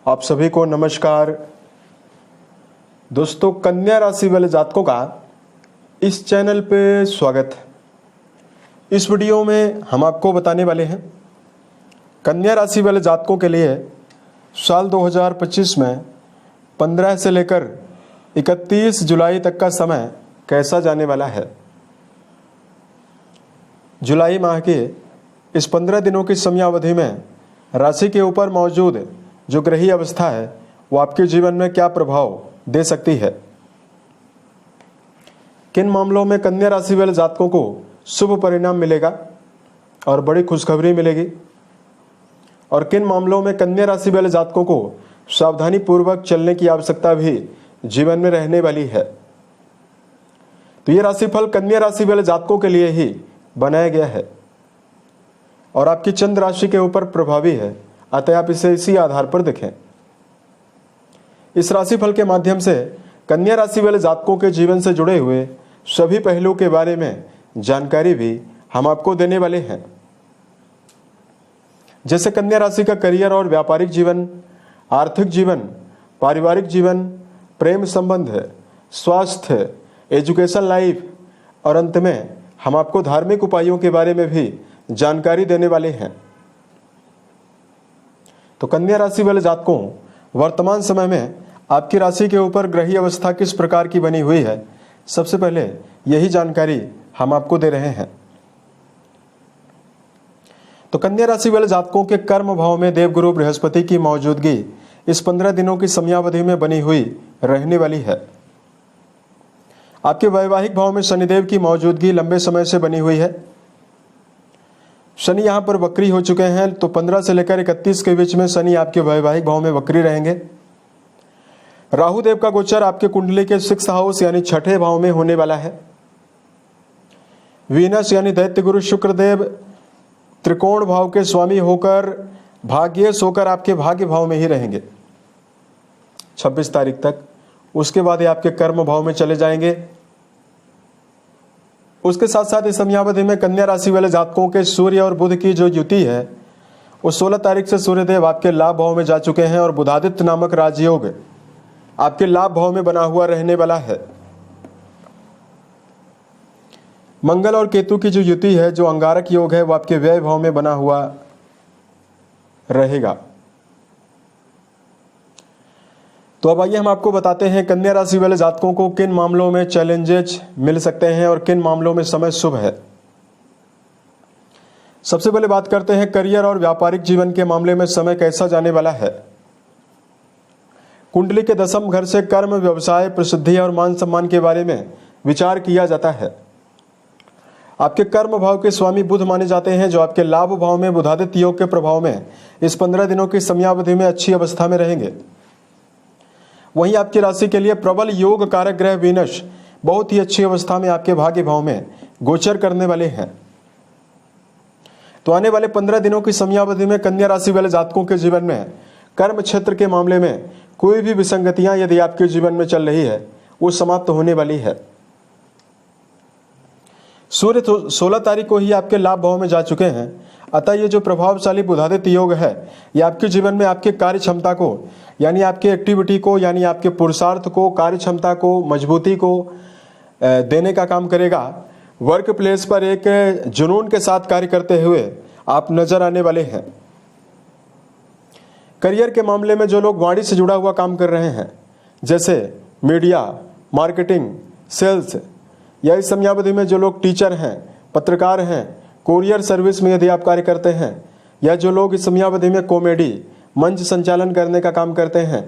आप सभी को नमस्कार। दोस्तों, कन्या राशि वाले जातकों का इस चैनल पे स्वागत है। इस वीडियो में हम आपको बताने वाले हैं कन्या राशि वाले जातकों के लिए साल 2025 में 15 से लेकर 31 जुलाई तक का समय कैसा जाने वाला है। जुलाई माह के इस 15 दिनों की समयावधि में राशि के ऊपर मौजूद जो ग्रही अवस्था है वो आपके जीवन में क्या प्रभाव दे सकती है। किन मामलों में कन्या राशि वाले जातकों को शुभ परिणाम मिलेगा और बड़ी खुशखबरी मिलेगी, और किन मामलों में कन्या राशि वाले जातकों को सावधानी पूर्वक चलने की आवश्यकता भी जीवन में रहने वाली है। तो ये राशिफल कन्या राशि वाले जातकों के लिए ही बनाया गया है और आपकी चंद्र राशि के ऊपर प्रभावी है, अतः आप इसे इसी आधार पर देखें। इस राशिफल के माध्यम से कन्या राशि वाले जातकों के जीवन से जुड़े हुए सभी पहलुओं के बारे में जानकारी भी हम आपको देने वाले हैं, जैसे कन्या राशि का करियर और व्यापारिक जीवन, आर्थिक जीवन, पारिवारिक जीवन, प्रेम संबंध, स्वास्थ्य, एजुकेशन लाइफ, और अंत में हम आपको धार्मिक उपायों के बारे में भी जानकारी देने वाले हैं। तो कन्या राशि वाले जातकों, वर्तमान समय में आपकी राशि के ऊपर ग्रही अवस्था किस प्रकार की बनी हुई है, सबसे पहले यही जानकारी हम आपको दे रहे हैं। तो कन्या राशि वाले जातकों के कर्म भाव में देवगुरु बृहस्पति की मौजूदगी इस 15 दिनों की समयावधि में बनी हुई रहने वाली है। आपके वैवाहिक भाव में शनिदेव की मौजूदगी लंबे समय से बनी हुई है। शनि यहाँ पर वक्री हो चुके हैं, तो 15 से लेकर 31 के बीच में शनि आपके वैवाहिक भाव में वक्री रहेंगे। राहु देव का गोचर आपके कुंडली के 6th हाउस यानी छठे भाव में होने वाला है। वीनस यानी दैत्य गुरु शुक्रदेव त्रिकोण भाव के स्वामी होकर भाग्येश होकर आपके भाग्य भाव में ही रहेंगे 26 तारीख तक। उसके बाद ये आपके कर्म भाव में चले जाएंगे। उसके साथ साथ इस समयावधि में कन्या राशि वाले जातकों के सूर्य और बुध की जो युति है वो 16 तारीख से सूर्यदेव आपके लाभ भाव में जा चुके हैं और बुधादित्य नामक राजयोग आपके लाभ भाव में बना हुआ रहने वाला है। मंगल और केतु की जो युति है, जो अंगारक योग है, वो आपके व्यय भाव में बना हुआ रहेगा। तो अब आइए हम आपको बताते हैं कन्या राशि वाले जातकों को किन मामलों में चैलेंजेस मिल सकते हैं और किन मामलों में समय शुभ है। सबसे पहले बात करते हैं करियर और व्यापारिक जीवन के मामले में समय कैसा जाने वाला है। कुंडली के 10वें घर से कर्म, व्यवसाय, प्रसिद्धि और मान सम्मान के बारे में विचार किया जाता है। आपके कर्म भाव के स्वामी बुध माने जाते हैं, जो आपके लाभ भाव में बुधादित्य योग के प्रभाव में इस 15 दिनों की समयावधि में अच्छी अवस्था में रहेंगे। वहीं आपकी राशि के लिए प्रबल योग कारक ग्रह वीनस बहुत ही अच्छी अवस्था में आपके भाग्य भाव में गोचर करने वाले हैं। तो आने वाले 15 दिनों की समयावधि में कन्या राशि वाले जातकों के जीवन में कर्म क्षेत्र के मामले में कोई भी विसंगतियां यदि आपके जीवन में चल रही है वो समाप्त होने वाली है। सूर्य 16 तारीख को ही आपके लाभ भाव में जा चुके हैं, अतः ये जो प्रभावशाली बुधादित्य योग है ये आपके जीवन में आपके कार्य क्षमता को, यानी आपके एक्टिविटी को, यानी आपके पुरुषार्थ को, कार्य क्षमता को, मजबूती को देने का काम करेगा। वर्क प्लेस पर एक जुनून के साथ कार्य करते हुए आप नजर आने वाले हैं। करियर के मामले में जो लोग वाणी से जुड़ा हुआ काम कर रहे हैं, जैसे मीडिया, मार्केटिंग, सेल्स, या इस समयावधि में जो लोग टीचर हैं, पत्रकार हैं, कोरियर सर्विस में यदि आप कार्य करते हैं, या जो लोग इस समयावधि में कॉमेडी, मंच संचालन करने का काम करते हैं,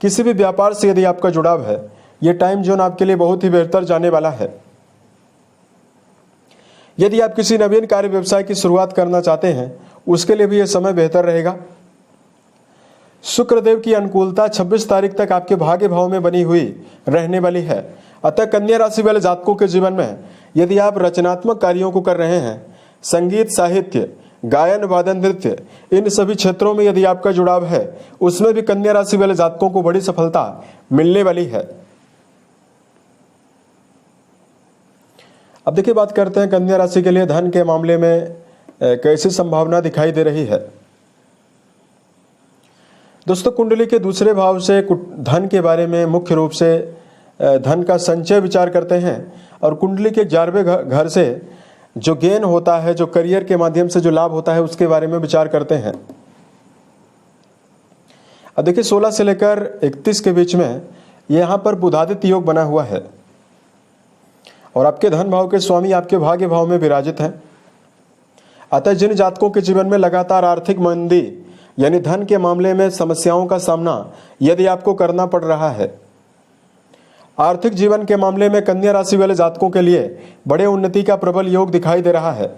किसी भी व्यापार से यदि आपका जुड़ाव है, ये टाइम जोन आपके लिए बहुत ही बेहतर जाने वाला है। यदि आप किसी नवीन कार्य व्यवसाय की शुरुआत करना चाहते हैं, उसके लिए भी यह समय बेहतर रहेगा। शुक्रदेव की अनुकूलता 26 तारीख तक आपके भाग्य भाव में बनी हुई रहने वाली है, अतः कन्या राशि वाले जातकों के जीवन में यदि आप रचनात्मक कार्यों को कर रहे हैं, संगीत, साहित्य, गायन, वादन, नृत्य, इन सभी क्षेत्रों में यदि आपका जुड़ाव है, उसमें भी कन्या राशि वाले जातकों को बड़ी सफलता मिलने वाली है। अब देखिए, बात करते हैं कन्या राशि के लिए धन के मामले में कैसी संभावना दिखाई दे रही है। दोस्तों, कुंडली के दूसरे भाव से धन के बारे में मुख्य रूप से धन का संचय विचार करते हैं, और कुंडली के 11वें घर से जो गेन होता है, जो करियर के माध्यम से जो लाभ होता है, उसके बारे में विचार करते हैं। अब देखिए 16 से लेकर 31 के बीच में यहाँ पर बुधादित्य योग बना हुआ है, और आपके धन भाव के स्वामी आपके भाग्य भाव में विराजित हैं। अतः जिन जातकों के जीवन में लगातार आर्थिक मंदी यानी धन के मामले में समस्याओं का सामना यदि आपको करना पड़ रहा है, आर्थिक जीवन के मामले में कन्या राशि वाले जातकों के लिए बड़े उन्नति का प्रबल योग दिखाई दे रहा है।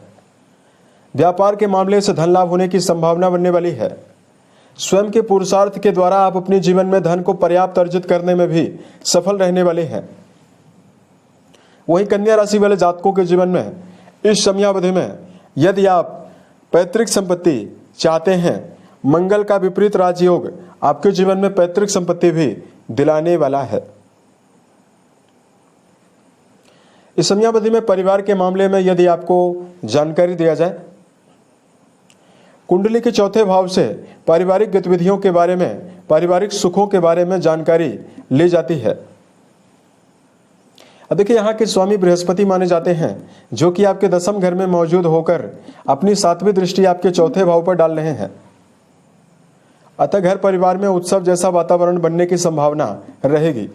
व्यापार के मामले से धन लाभ होने की संभावना बनने वाली है। स्वयं के पुरुषार्थ के द्वारा आप अपने जीवन में धन को पर्याप्त अर्जित करने में भी सफल रहने वाले हैं। वहीं कन्या राशि वाले जातकों के जीवन में इस समयावधि में यदि आप पैतृक संपत्ति चाहते हैं, मंगल का विपरीत राजयोग आपके जीवन में पैतृक संपत्ति भी दिलाने वाला है। इस समयावधि में परिवार के मामले में यदि आपको जानकारी दिया जाए, कुंडली के चौथे भाव से पारिवारिक गतिविधियों के बारे में, पारिवारिक सुखों के बारे में जानकारी ली जाती है। अब देखिए यहाँ के स्वामी बृहस्पति माने जाते हैं, जो कि आपके 10वें घर में मौजूद होकर अपनी 7वीं दृष्टि आपके चौथे भाव पर डाल रहे हैं। अतः घर परिवार में उत्सव जैसा वातावरण बनने की संभावना रहेगी।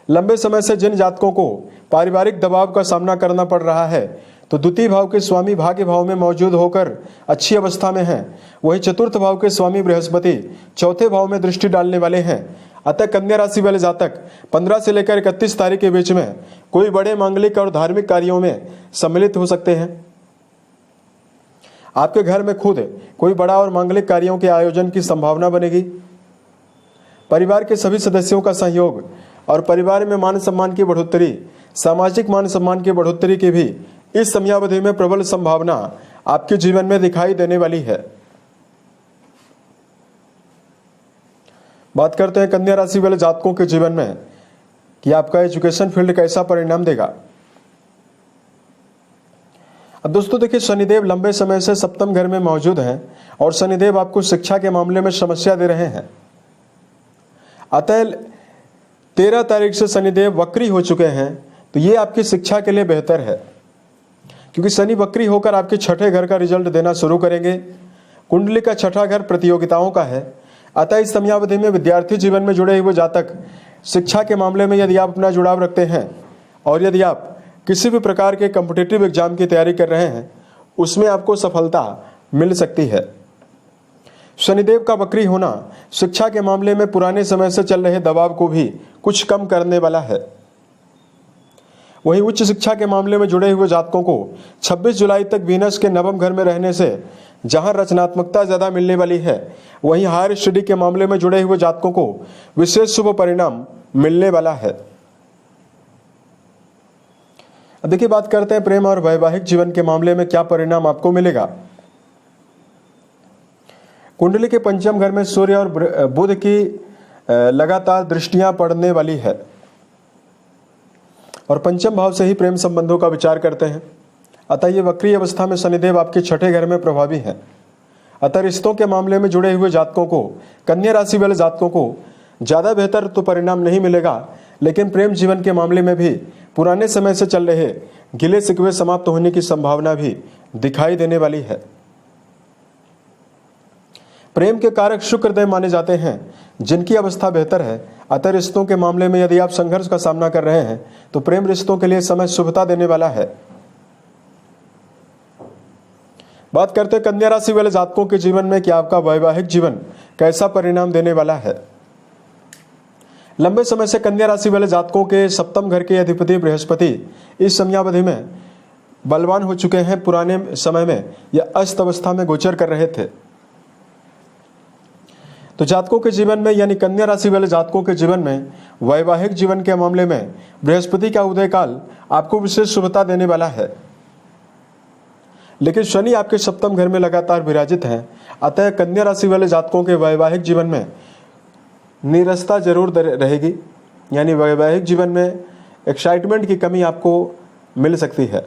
लंबे समय से जिन जातकों को पारिवारिक दबाव का सामना करना पड़ रहा है, तो द्वितीय भाव के स्वामी भाग्य भाव में मौजूद होकर अच्छी अवस्था में हैं। वही चतुर्थ भाव के स्वामी बृहस्पति चौथे भाव में दृष्टि डालने वाले हैं। अतः कन्या राशि वाले जातक 15 से लेकर 31 तारीख के बीच में कोई बड़े मांगलिक और धार्मिक कार्यों में सम्मिलित हो सकते हैं। आपके घर में खुद कोई बड़ा और मांगलिक कार्यों के आयोजन की संभावना बनेगी। परिवार के सभी सदस्यों का सहयोग और परिवार में मान सम्मान की बढ़ोतरी, सामाजिक मान सम्मान की बढ़ोतरी की भी इस समयावधि में प्रबल संभावना आपके जीवन में दिखाई देने वाली है। बात करते हैं कन्या राशि वाले जातकों के जीवन में कि आपका एजुकेशन फील्ड कैसा परिणाम देगा। अब दोस्तों देखिए, शनिदेव लंबे समय से 7वें घर में मौजूद हैं, और शनिदेव आपको शिक्षा के मामले में समस्या दे रहे हैं। अतः 13 तारीख से शनिदेव वक्री हो चुके हैं, तो ये आपकी शिक्षा के लिए बेहतर है, क्योंकि शनि वक्री होकर आपके 6ठे घर का रिजल्ट देना शुरू करेंगे। कुंडली का 6ठा घर प्रतियोगिताओं का है। अतः इस समयावधि में विद्यार्थी जीवन में जुड़े हुए जातक शिक्षा के मामले में यदि आप अपना जुड़ाव रखते हैं, और यदि आप किसी भी प्रकार के कॉम्पिटिटिव एग्जाम की तैयारी कर रहे हैं, उसमें आपको सफलता मिल सकती है। शनिदेव का वक्री होना शिक्षा के मामले में पुराने समय से चल रहे दबाव को भी कुछ कम करने वाला है। वहीं उच्च शिक्षा के मामले में जुड़े हुए जातकों को 26 जुलाई तक वीनस के 9वें घर में रहने से जहां रचनात्मकता ज्यादा मिलने वाली है, वहीं हायर स्टडी के मामले में जुड़े हुए जातकों को विशेष शुभ परिणाम मिलने वाला है। देखिए, बात करते हैं प्रेम और वैवाहिक जीवन के मामले में क्या परिणाम आपको मिलेगा। कुंडली के 5वें घर में सूर्य और बुध की लगातार दृष्टियां पड़ने वाली है, और 5वें भाव से ही प्रेम संबंधों का विचार करते हैं। अतः ये वक्री अवस्था में शनिदेव आपके 6ठे घर में प्रभावी हैं। अतः रिश्तों के मामले में जुड़े हुए जातकों को, कन्या राशि वाले जातकों को ज़्यादा बेहतर तो परिणाम नहीं मिलेगा, लेकिन प्रेम जीवन के मामले में भी पुराने समय से चल रहे गिले शिकवे समाप्त होने की संभावना भी दिखाई देने वाली है। प्रेम के कारक शुक्रदेव माने जाते हैं, जिनकी अवस्था बेहतर है। अतः रिश्तों के मामले में यदि आप संघर्ष का सामना कर रहे हैं, तो प्रेम रिश्तों के लिए समय शुभता देने वाला है। बात करते हैं कन्या राशि वाले जातकों के जीवन में कि आपका वैवाहिक जीवन कैसा परिणाम देने वाला है। लंबे समय से कन्या राशि वाले जातकों के 7वें घर के अधिपति बृहस्पति इस समयावधि में बलवान हो चुके हैं। पुराने समय में यह अस्त अवस्था में गोचर कर रहे थे। तो जातकों के जीवन में यानी कन्या राशि वाले जातकों के जीवन में वैवाहिक जीवन के मामले में बृहस्पति का उदय काल आपको विशेष शुभता देने वाला है। लेकिन शनि आपके 7वें घर में लगातार विराजित हैं। अतः कन्या राशि वाले जातकों के वैवाहिक जीवन में नीरसता जरूर रहेगी, यानी वैवाहिक जीवन में एक्साइटमेंट की कमी आपको मिल सकती है।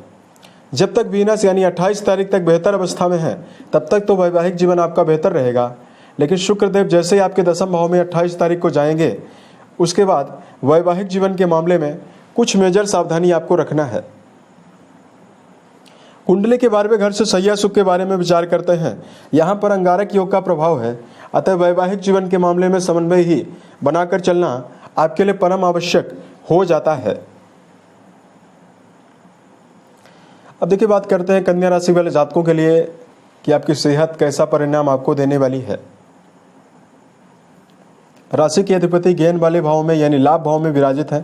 जब तक वीनस यानी 28 तारीख तक बेहतर अवस्था में है, तब तक तो वैवाहिक जीवन आपका बेहतर रहेगा। लेकिन शुक्रदेव जैसे ही आपके दसम भाव में 28 तारीख को जाएंगे, उसके बाद वैवाहिक जीवन के मामले में कुछ मेजर सावधानी आपको रखना है। कुंडली के 12वें घर से सैया सुख के बारे में विचार करते हैं। यहाँ पर अंगारक योग का प्रभाव है, अतः वैवाहिक जीवन के मामले में समन्वय ही बनाकर चलना आपके लिए परम आवश्यक हो जाता है। अब देखिए, बात करते हैं कन्या राशि वाले जातकों के लिए कि आपकी सेहत कैसा परिणाम आपको देने वाली है। राशि के अधिपति ज्ञान वाले भाव में यानी लाभ भाव में विराजित है।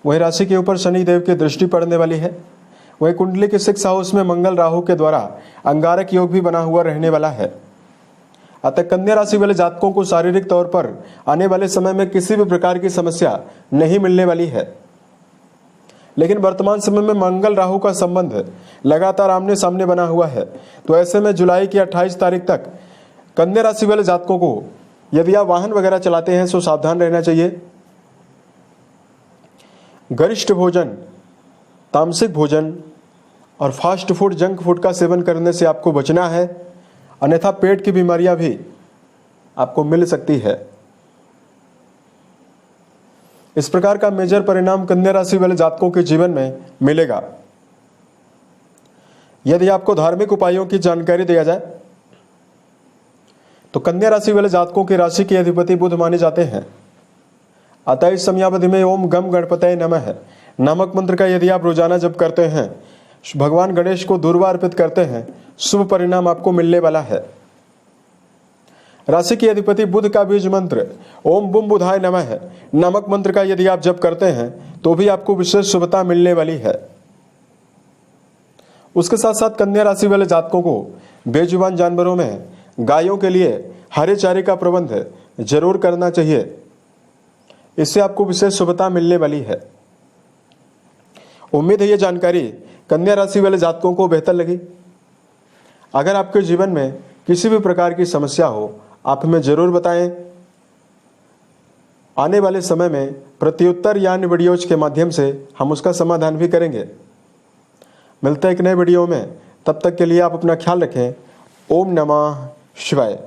वही राशि के ऊपर शनि देव की दृष्टि पड़ने वाली है। वही कुंडली के 6 हाउस में मंगल राहु के द्वारा अंगारक योग भी बना हुआ रहने वाला है। अतः कन्या राशि वाले जातकों को शारीरिक तौर पर आने वाले समय में किसी भी प्रकार की समस्या नहीं मिलने वाली है। लेकिन वर्तमान समय में मंगल राहु का संबंध लगातार आमने सामने बना हुआ है, तो ऐसे में जुलाई की 28 तारीख तक कन्या राशि वाले जातकों को यदि आप वाहन वगैरह चलाते हैं तो सावधान रहना चाहिए। गरिष्ठ भोजन, तामसिक भोजन और फास्ट फूड, जंक फूड का सेवन करने से आपको बचना है, अन्यथा पेट की बीमारियां भी आपको मिल सकती है। इस प्रकार का मेजर परिणाम कन्या राशि वाले जातकों के जीवन में मिलेगा। यदि आपको धार्मिक उपायों की जानकारी दिया जाए तो कन्या राशि वाले जातकों की राशि के अधिपति बुध माने जाते हैं। अतः इस समयावधि में ओम गम गणपतये नमः नामक मंत्र का यदि आप रोजाना जप करते हैं, भगवान गणेश को दूर्वा अर्पित करते हैं, शुभ परिणाम आपको मिलने वाला है। राशि के अधिपति बुध का बीज मंत्र ओम बुम बुधाय नमः नामक मंत्र का यदि आप जप करते हैं तो भी आपको विशेष शुभता मिलने वाली है। उसके साथ साथ कन्या राशि वाले जातकों को बेजुबान जानवरों में गायों के लिए हरे चारे का प्रबंध जरूर करना चाहिए। इससे आपको विशेष शुभता मिलने वाली है। उम्मीद है ये जानकारी कन्या राशि वाले जातकों को बेहतर लगी। अगर आपके जीवन में किसी भी प्रकार की समस्या हो, आप हमें जरूर बताएं। आने वाले समय में प्रत्युत्तर या अन्य वीडियोज के माध्यम से हम उसका समाधान भी करेंगे। मिलते हैं एक नए वीडियो में, तब तक के लिए आप अपना ख्याल रखें। ओम नमः शिवाय।